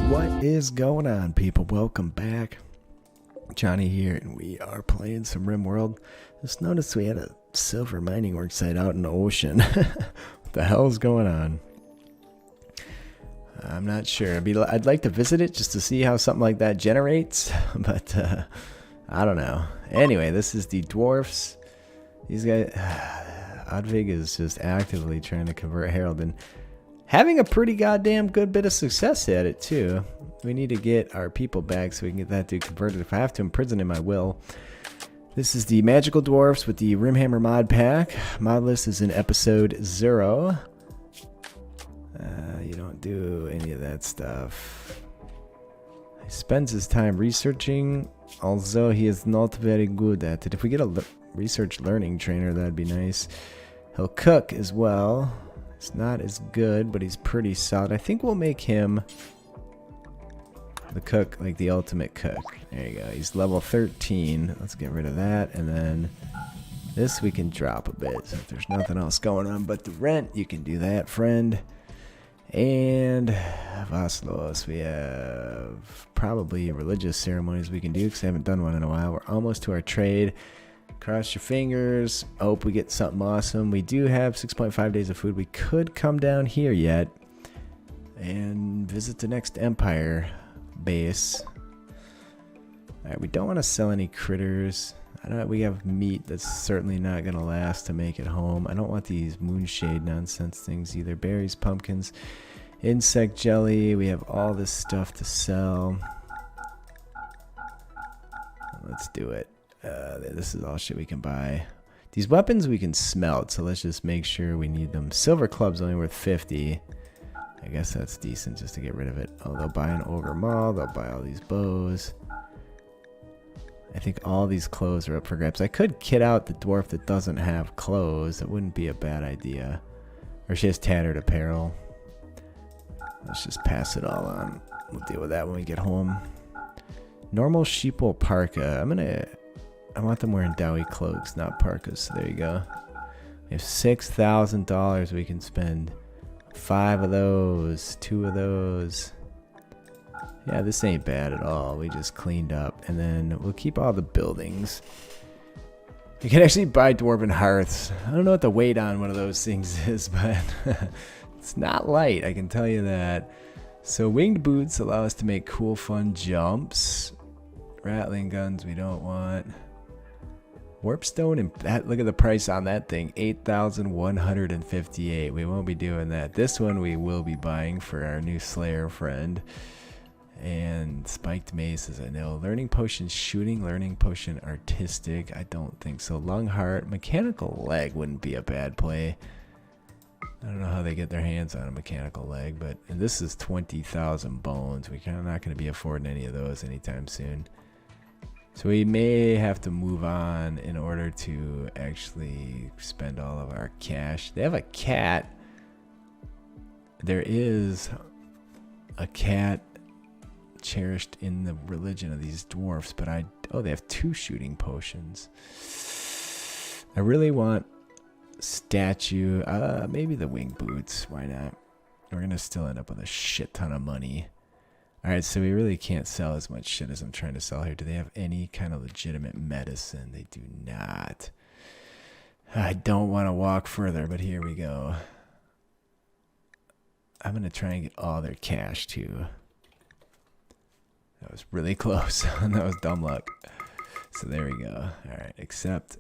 What is going on, people? Welcome back. Johnny here, and we are playing some RimWorld. Just noticed we had a silver mining work site out in the ocean. What the hell's going on? I'm not sure. I'd like to visit it just to see how something like that generates, but I don't know. Anyway, this is the Dwarfs. These guys... Odvig is just actively trying to convert Harold and having a pretty goddamn good bit of success at it too. We need to get our people back so we can get that dude converted. If I have to imprison him, I will. This is the Magical Dwarfs with the Rimhammer mod pack. Mod list is in episode 0. You don't do any of that stuff. He spends his time researching, although he is not very good at it. If we get a research learning trainer, that'd be nice. He'll cook as well. It's not as good, but he's pretty solid. I think we'll make him the cook, like the ultimate cook. There you go. He's level 13. Let's get rid of that. And then this we can drop a bit. So if there's nothing else going on but the rent, you can do that, friend. And Vaslos, we have probably religious ceremonies we can do because I haven't done one in a while. We're almost to our trade. Cross your fingers. Hope we get something awesome. We do have 6.5 days of food. We could come down here yet and visit the next Empire base. Alright, we don't want to sell any critters. I know we have meat that's certainly not going to last to make it home. I don't want these moonshade nonsense things either. Berries, pumpkins, insect jelly. We have all this stuff to sell. Let's do it. This is all shit we can buy. These weapons we can smelt, so let's just make sure we need them. Silver club's only worth 50. I guess that's decent just to get rid of it. Oh, they'll buy an ogre maul. They'll buy all these bows. I think all these clothes are up for grabs. I could kit out the dwarf that doesn't have clothes. That wouldn't be a bad idea. Or she has tattered apparel. Let's just pass it all on. We'll deal with that when we get home. Normal sheeple parka. I want them wearing Dawi cloaks, not parkas. So there you go. We have $6,000 we can spend. 5 of those. 2 of those. Yeah, this ain't bad at all. We just cleaned up. And then we'll keep all the buildings. You can actually buy dwarven hearths. I don't know what the weight on one of those things is, but it's not light, I can tell you that. So winged boots allow us to make cool, fun jumps. Rattling guns we don't want. Warpstone, and that, look at the price on that thing, 8,158. We won't be doing that. This one we will be buying for our new Slayer friend. And spiked maces, I know. Learning potion shooting, learning potion artistic. I don't think so. Lung heart, mechanical leg wouldn't be a bad play. I don't know how they get their hands on a mechanical leg, but and this is 20,000 bones. We're kind of not going to be affording any of those anytime soon. So we may have to move on in order to actually spend all of our cash. They have a cat. There is a cat cherished in the religion of these dwarfs, but oh, they have 2 shooting potions. I really want statue, maybe the wing boots. Why not? We're gonna still end up with a shit ton of money. All right, so we really can't sell as much shit as I'm trying to sell here. Do they have any kind of legitimate medicine? They do not. I don't want to walk further, but here we go. I'm gonna try and get all their cash too. That was really close. That was dumb luck. So there we go. All right, accept.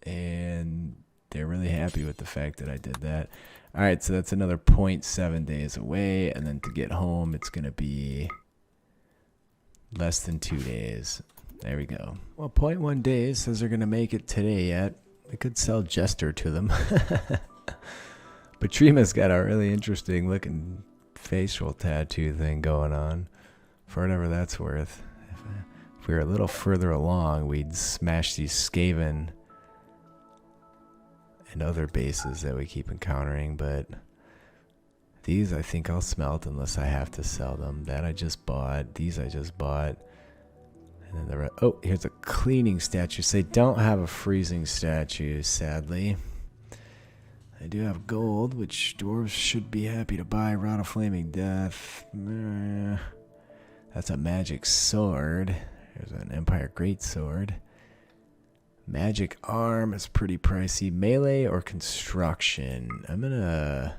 And they're really happy with the fact that I did that. All right, so that's another 0.7 days away. And then to get home, it's going to be less than 2 days. There we go. Well, 0.1 days says they're going to make it today yet. I could sell Jester to them. But Trima's got a really interesting looking facial tattoo thing going on. For whatever that's worth. If we were a little further along, we'd smash these Skaven and other bases that we keep encountering, but these I think I'll smelt unless I have to sell them. That I just bought. These I just bought. And then oh, here's a cleaning statue. So they don't have a freezing statue, sadly. I do have gold, which dwarves should be happy to buy. Rod of Flaming Death. That's a magic sword. There's an Empire Greatsword. Magic arm is pretty pricey. Melee or construction? I'm gonna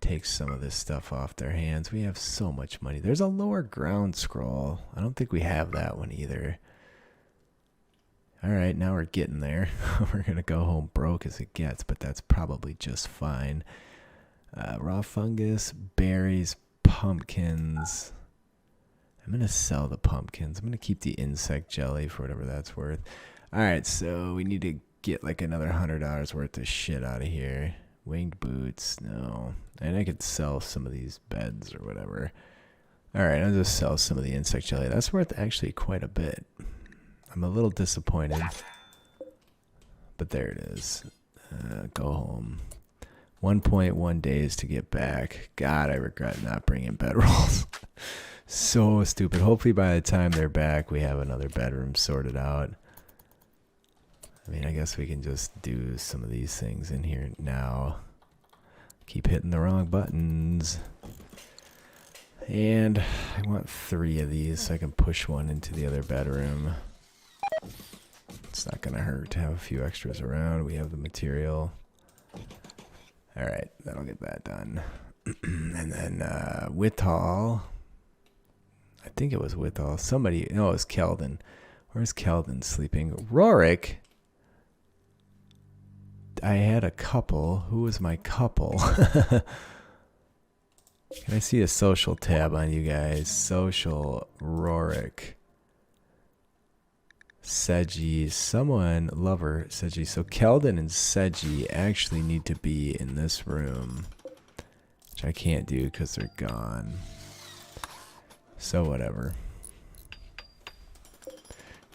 take some of this stuff off their hands. We have so much money. There's a lower ground scroll. I don't think we have that one either. Alright, now we're getting there. We're gonna go home broke as it gets, but that's probably just fine. Raw fungus, berries, pumpkins. I'm gonna sell the pumpkins. I'm gonna keep the insect jelly for whatever that's worth. Alright, so we need to get like another $100 worth of shit out of here. Winged boots, no. And I could sell some of these beds or whatever. Alright, I'll just sell some of the insect jelly. That's worth actually quite a bit. I'm a little disappointed. But there it is. Go home. 1.1 days to get back. God, I regret not bringing bedrolls. So stupid. Hopefully by the time they're back, we have another bedroom sorted out. I mean, I guess we can just do some of these things in here now. Keep hitting the wrong buttons. And I want 3 of these so I can push one into the other bedroom. It's not going to hurt to have a few extras around. We have the material. Alright, that'll get that done. And then Whitall. I think it was Whitall. Somebody, no, it was Keldon. Where's Keldon sleeping? Rorik. I had a couple. Who was my couple? Can I see a social tab on you guys? Social Rorik. Seji. Someone, lover, Seji. So Keldon and Seji actually need to be in this room. Which I can't do because they're gone. So whatever.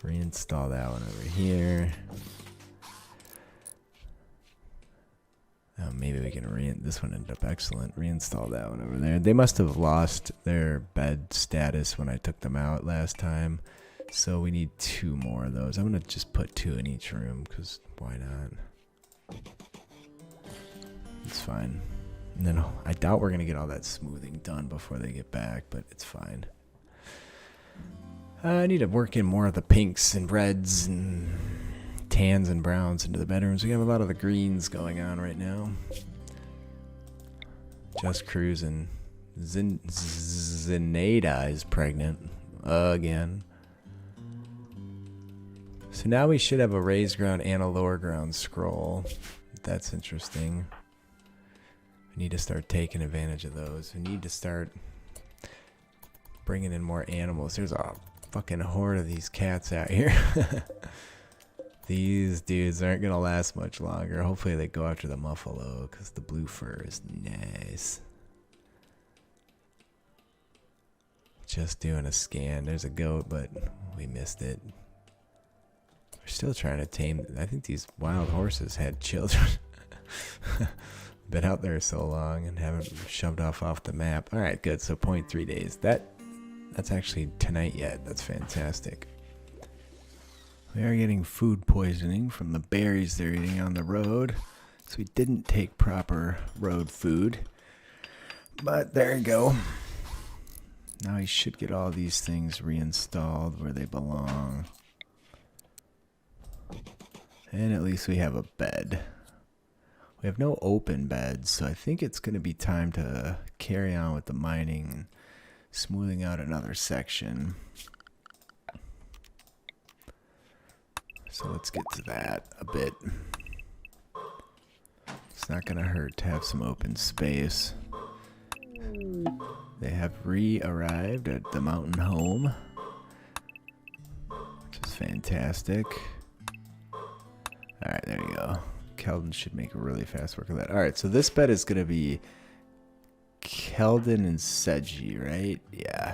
Reinstall that one over here. Maybe we can this one ended up excellent. Reinstall that one over there. They must have lost their bed status when I took them out last time. So we need 2 more of those. I'm going to just put 2 in each room because why not? It's fine. And then I doubt we're going to get all that smoothing done before they get back, but it's fine. I need to work in more of the pinks and reds and tans and browns into the bedrooms. We have a lot of the greens going on right now. Just cruising. Zenada is pregnant again. So now we should have a raised ground and a lower ground scroll. That's interesting. We need to start taking advantage of those. We need to start bringing in more animals. There's a fucking horde of these cats out here. These dudes aren't going to last much longer. Hopefully they go after the muffalo because the blue fur is nice. Just doing a scan. There's a goat, but we missed it. We're still trying to tame. I think these wild horses had children. Been out there so long and haven't shoved off the map. All right, good. So 0.3 days. That's actually tonight yet. That's fantastic. We are getting food poisoning from the berries they're eating on the road. So we didn't take proper road food. But there you go. Now I should get all these things reinstalled where they belong. And at least we have a bed. We have no open beds, so I think it's going to be time to carry on with the mining and smoothing out another section. So let's get to that a bit. It's not going to hurt to have some open space. They have re-arrived at the mountain home, which is fantastic. Alright, there you go. Keldon should make a really fast work of that. Alright, so this bed is going to be Keldon and Seji, right? Yeah.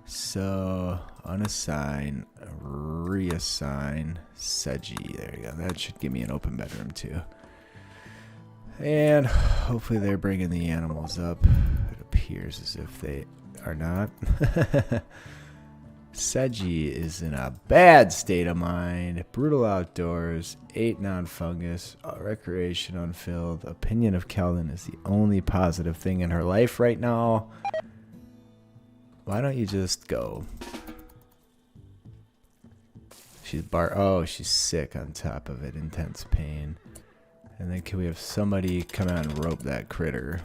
So, unassign, reassign Seji. There you go. That should give me an open bedroom too. And hopefully they're bringing the animals up. It appears as if they are not. Seji is in a bad state of mind. Brutal outdoors. 8 non-fungus. Recreation unfilled. Opinion of Keldon is the only positive thing in her life right now. Why don't you just go? She's oh, she's sick on top of it. Intense pain. And then can we have somebody come out and rope that critter?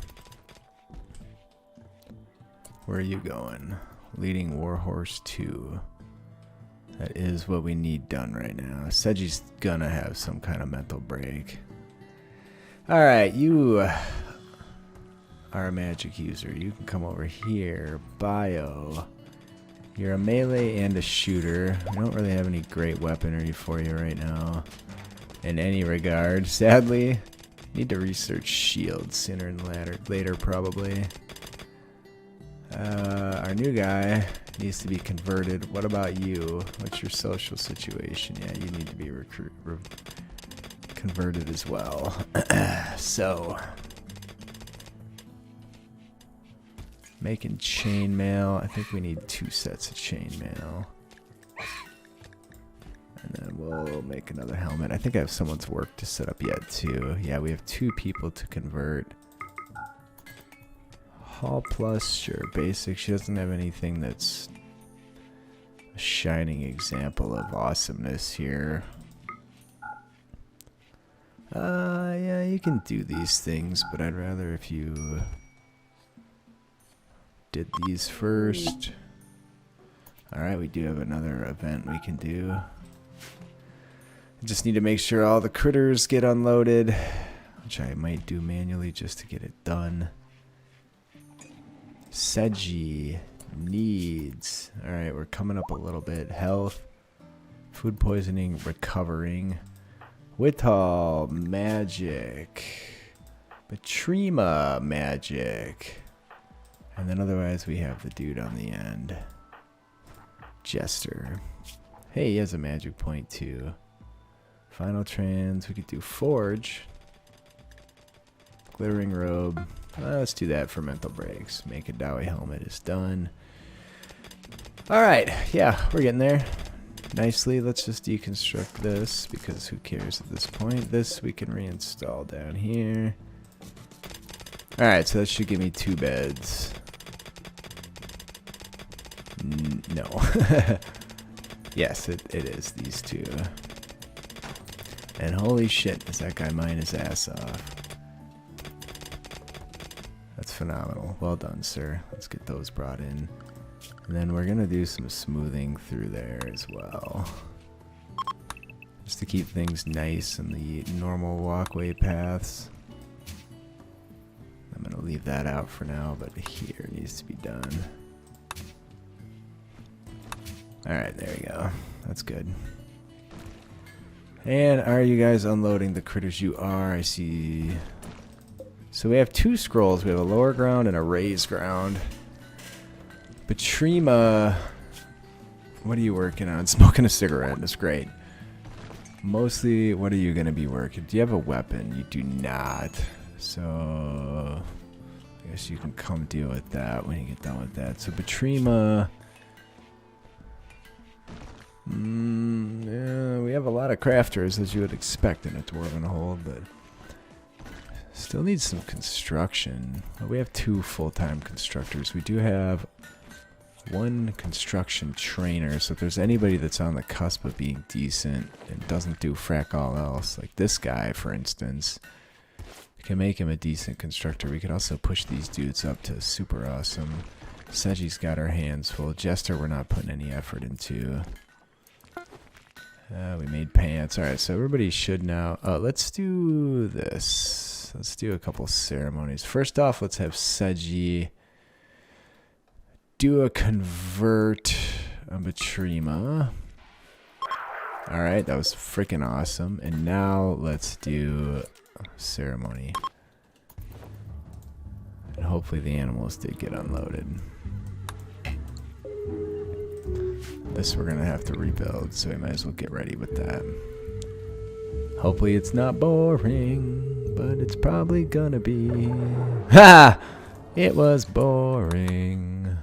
Where are you going? Leading Warhorse 2. That is what we need done right now. Seji's gonna have some kind of mental break. Alright, you are a magic user. You can come over here. Bio. You're a melee and a shooter. I don't really have any great weaponry for you right now. In any regard. Sadly, need to research shields sooner than later probably. Our new guy needs to be converted. What about you? What's your social situation? Yeah, you need to be converted as well. So, making chainmail. I think we need 2 sets of chainmail. And then we'll make another helmet. I think I have someone's work to set up yet too. Yeah, we have 2 people to convert. Hall plus, sure, basic. She doesn't have anything that's a shining example of awesomeness here. Yeah, you can do these things, but I'd rather if you did these first. Alright, we do have another event we can do. Just need to make sure all the critters get unloaded, which I might do manually just to get it done. Seji needs. Alright, we're coming up a little bit. Health, food poisoning, recovering. Whitall, magic. Batrima, magic. And then otherwise we have the dude on the end. Jester. Hey, he has a magic point too. Final trans, we could do forge. Glittering robe. Let's do that for mental breaks. Make a Dawi helmet is done. Alright, yeah, we're getting there. Nicely, let's just deconstruct this because who cares at this point. This we can reinstall down here. Alright, so that should give me 2 beds. No. Yes, it is these 2. And holy shit, does that guy mine his ass off. That's phenomenal. Well done, sir. Let's get those brought in. And then we're going to do some smoothing through there as well. Just to keep things nice in the normal walkway paths. I'm going to leave that out for now, but here needs to be done. Alright, there we go. That's good. And are you guys unloading the critters? You are. I see. So we have 2 scrolls. We have a lower ground and a raised ground. Batrima, what are you working on? Smoking a cigarette. That's great. Mostly, what are you going to be working? Do you have a weapon? You do not. So, I guess you can come deal with that when you get done with that. So Batrima... yeah, we have a lot of crafters, as you would expect in a Dwarven hold, but still needs some construction. Well, we have 2 full-time constructors. We do have 1 construction trainer, so if there's anybody that's on the cusp of being decent and doesn't do frack all else, like this guy, for instance, we can make him a decent constructor. We could also push these dudes up to super awesome. Seji's got our hands full. Jester, we're not putting any effort into. We made pants. Alright, so everybody should now... let's do this. Let's do a couple ceremonies. First off, let's have Seji do a convert on Batrima. Alright, that was freaking awesome. And now let's do a ceremony. And hopefully the animals did get unloaded. This we're gonna have to rebuild, so we might as well get ready with that. Hopefully it's not boring, but it's probably gonna be. Ha! It was boring.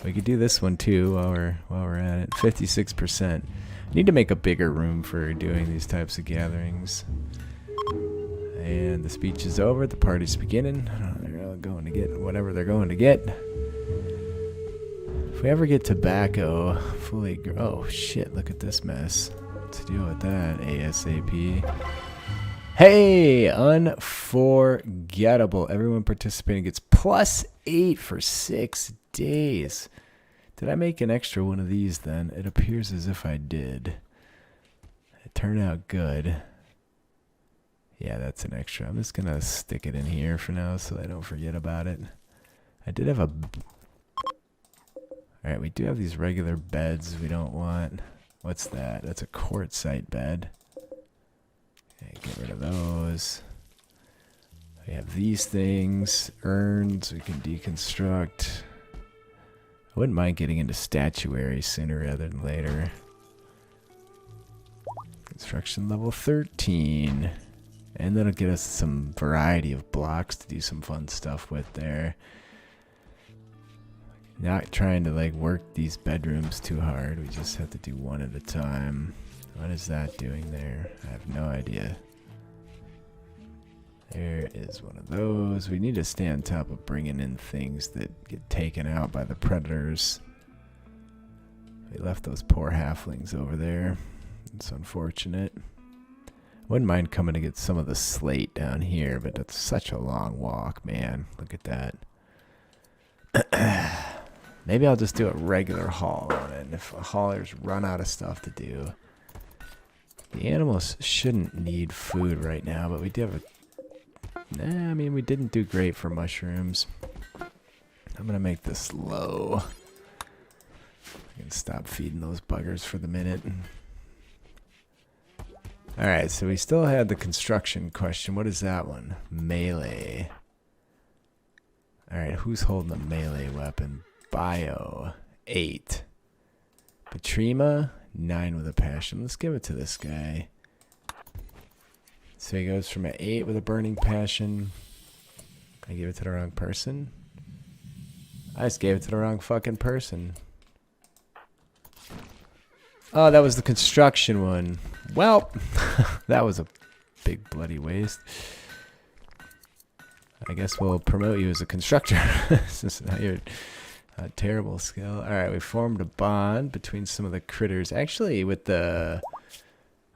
We could do this one too while we're at it. 56%. Need to make a bigger room for doing these types of gatherings. And the speech is over. The party's beginning. They're all going to get whatever they're going to get. If we ever get tobacco fully... Oh, shit. Look at this mess. Let's deal with that ASAP. Hey! Unforgettable. Everyone participating gets +8 for 6 days. Did I make an extra one of these then? It appears as if I did. It turned out good. Yeah, that's an extra. I'm just going to stick it in here for now so I don't forget about it. I did have a... Alright, we do have these regular beds we don't want. What's that? That's a quartzite bed. Okay, get rid of those. We have these things. Urns we can deconstruct. I wouldn't mind getting into statuary sooner rather than later. Construction level 13. And that'll get us some variety of blocks to do some fun stuff with there. Not trying to like work these bedrooms too hard. We just have to do one at a time. What is that doing there? I have no idea. There is one of those. We need to stay on top of bringing in things that get taken out by the predators. We left those poor halflings over there. It's unfortunate. Wouldn't mind coming to get some of the slate down here, but that's such a long walk, man. Look at that. Maybe I'll just do a regular haul on it. And if haulers run out of stuff to do. The animals shouldn't need food right now, but we do have a... Nah, I mean, we didn't do great for mushrooms. I'm going to make this low. I can stop feeding those buggers for the minute. Alright, so we still had the construction question. What is that one? Melee. Alright, who's holding a melee weapon? Bio, 8. Patrima, 9 with a passion. Let's give it to this guy. So he goes from an 8 with a burning passion. I give it to the wrong person. I just gave it to the wrong fucking person. Oh, that was the construction one. Well, that was a big bloody waste. I guess we'll promote you as a constructor. Since now you're a terrible skill. Alright, we formed a bond between some of the critters. Actually, with the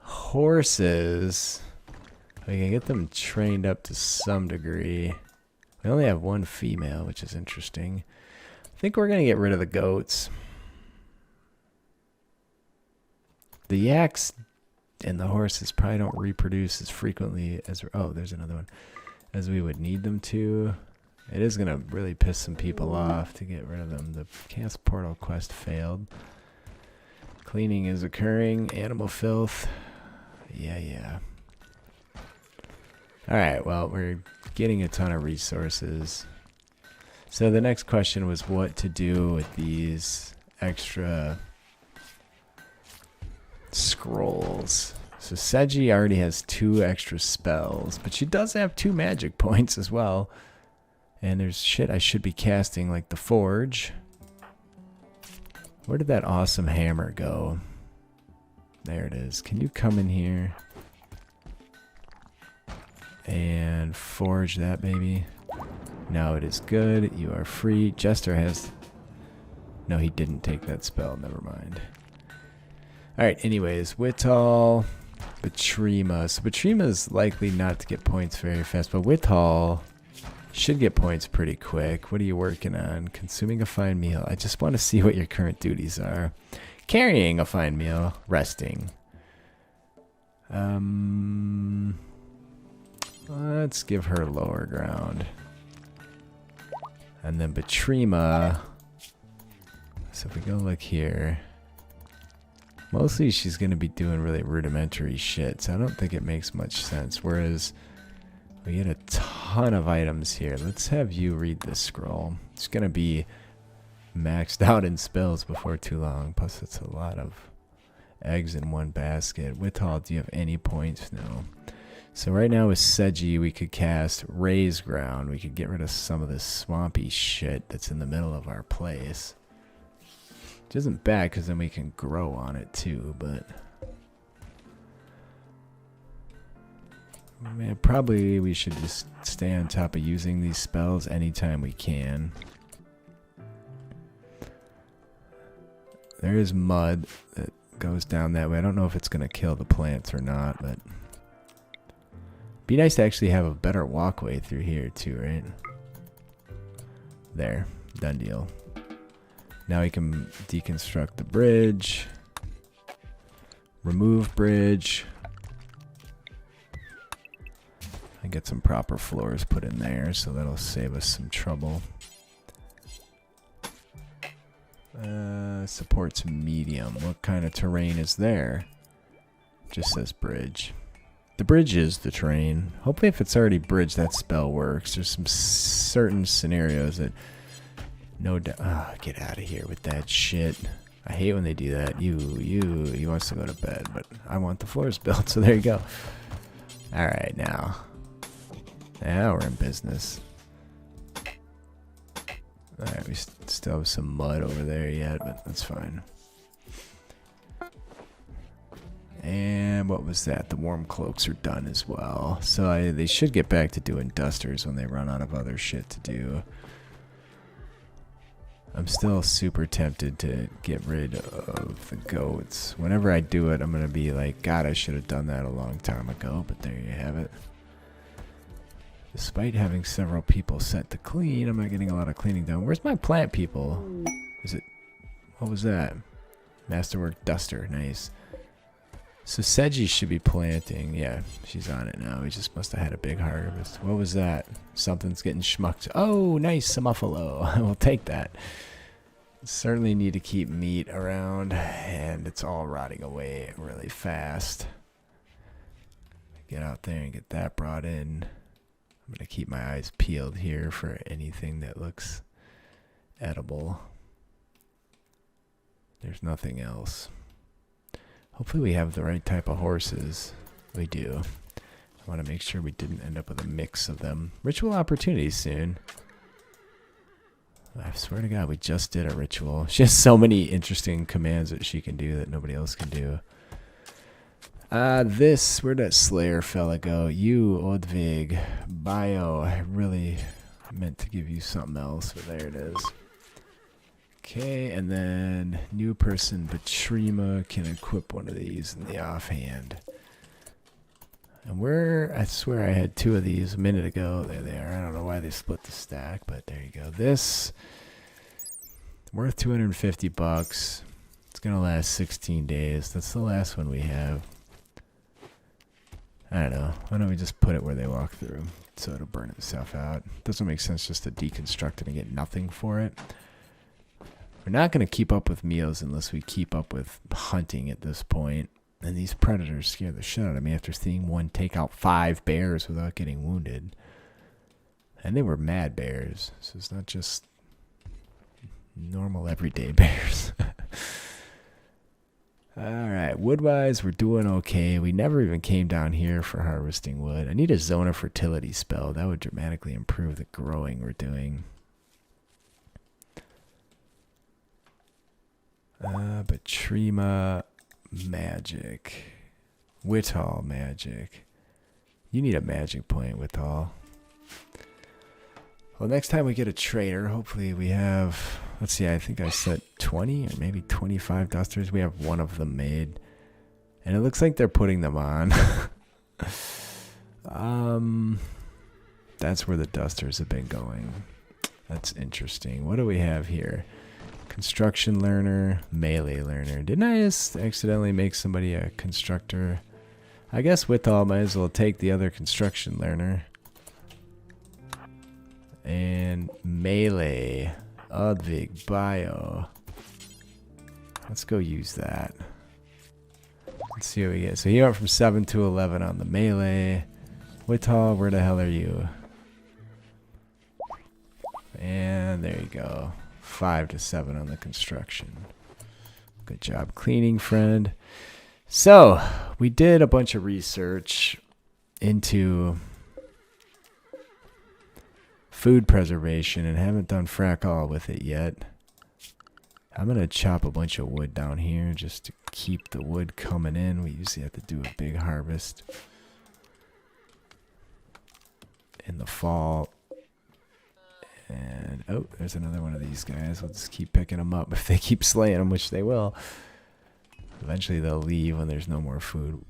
horses, we can get them trained up to some degree. We only have one female, which is interesting. I think we're going to get rid of the goats. The yaks and the horses probably don't reproduce as frequently as... Oh, there's another one. As we would need them to. It is going to really piss some people off to get rid of them. The cast portal quest failed. Cleaning is occurring. Animal filth. Yeah. Alright, well, we're getting a ton of resources. So the next question was what to do with these extra scrolls. So Seji already has 2 extra spells, but she does have 2 magic points as well. And there's shit I should be casting, like the Forge. Where did that awesome hammer go? There it is. Can you come in here and forge that baby? No, it is good. You are free. Jester has... No, he didn't take that spell. Never mind. Alright, anyways. Whitall, Batrima. So Batrima is likely not to get points very fast, but Whitall should get points pretty quick. What are you working on? Consuming a fine meal. I just want to see what your current duties are. Carrying a fine meal. Resting. Let's give her lower ground. And then Batrima. So if we go look here. Mostly she's going to be doing really rudimentary shit. So I don't think it makes much sense. Whereas we get a ton of items here. Let's have you read this scroll. It's going to be maxed out in spells before too long. Plus it's a lot of eggs in one basket. Whitall, do you have any points? No. So right now with Seji, we could cast Raise Ground. We could get rid of some of this swampy shit that's in the middle of our place. Which isn't bad because then we can grow on it too, but man, probably we should just stay on top of using these spells anytime we can. There is mud that goes down that way. I don't know if it's going to kill the plants or not, but be nice to actually have a better walkway through here too, right? There, done deal. Now we can deconstruct the bridge, remove bridge, and get some proper floors put in there, so that'll save us some trouble. Supports medium. What kind of terrain is there? Just says bridge. The bridge is the terrain. Hopefully if it's already bridged, that spell works. There's some certain scenarios that no doubt. Oh, get out of here with that shit. I hate when they do that. He wants to go to bed, but I want the floors built, so there you go. Alright, now we're in business. Alright, we still have some mud over there yet, but that's fine. And what was that? The warm cloaks are done as well. So they should get back to doing dusters when they run out of other shit to do. I'm still super tempted to get rid of the goats. Whenever I do it, I'm going to be like, God, I should have done that a long time ago. But there you have it. Despite having several people set to clean, I'm not getting a lot of cleaning done. Where's my plant people? Is it... What was that? Masterwork duster. Nice. So Seji should be planting. Yeah, she's on it now. We just must have had a big harvest. What was that? Something's getting schmucked. Oh, nice. A muffalo. We'll take that. Certainly need to keep meat around. And it's all rotting away really fast. Get out there and get that brought in. I'm going to keep my eyes peeled here for anything that looks edible. There's nothing else. Hopefully we have the right type of horses. We do. I want to make sure we didn't end up with a mix of them. Ritual opportunities soon. I swear to God, we just did a ritual. She has so many interesting commands that she can do that nobody else can do. Where'd that Slayer fella go? You, Odvig, Bio. I really meant to give you something else, but there it is. Okay, and then new person, Batrima, can equip one of these in the offhand. And I swear I had two of these a minute ago. There they are. I don't know why they split the stack, but there you go. This, worth 250 bucks. It's going to last 16 days. That's the last one we have. I don't know. Why don't we just put it where they walk through so it'll burn itself out. Doesn't make sense just to deconstruct it and get nothing for it. We're not going to keep up with meals unless we keep up with hunting at this point. And these predators scare the shit out of me after seeing one take out 5 bears without getting wounded. And they were mad bears, so it's not just normal everyday bears. Alright, wood-wise, we're doing okay. We never even came down here for harvesting wood. I need a zone of fertility spell. That would dramatically improve the growing we're doing. Batrima magic. Whithall magic. You need a magic point, Whithall. Well, next time we get a trader, hopefully we have... Let's see, I think I set 20 or maybe 25 dusters. We have one of them made. And it looks like they're putting them on. That's where the dusters have been going. That's interesting. What do we have here? Construction learner, melee learner. Didn't I just accidentally make somebody a constructor? I guess Whithall might as well take the other construction learner. And melee. Udvig bio. Let's go use that. Let's see what we get. So he went from 7 to 11 on the melee. Whithall, where the hell are you? And there you go. 5 to 7 on the construction. Good job cleaning, friend. So, we did a bunch of research into food preservation and haven't done frack all with it yet. I'm going to chop a bunch of wood down here just to keep the wood coming in. We usually have to do a big harvest in the fall. And, oh, there's another one of these guys. We'll just keep picking them up if they keep slaying them, which they will. Eventually they'll leave when there's no more food.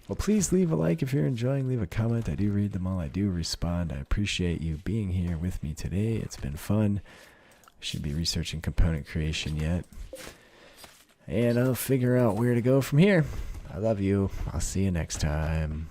Well, please leave a like if you're enjoying. Leave a comment. I do read them all. I do respond. I appreciate you being here with me today. It's been fun. I should be researching component creation yet. And I'll figure out where to go from here. I love you. I'll see you next time.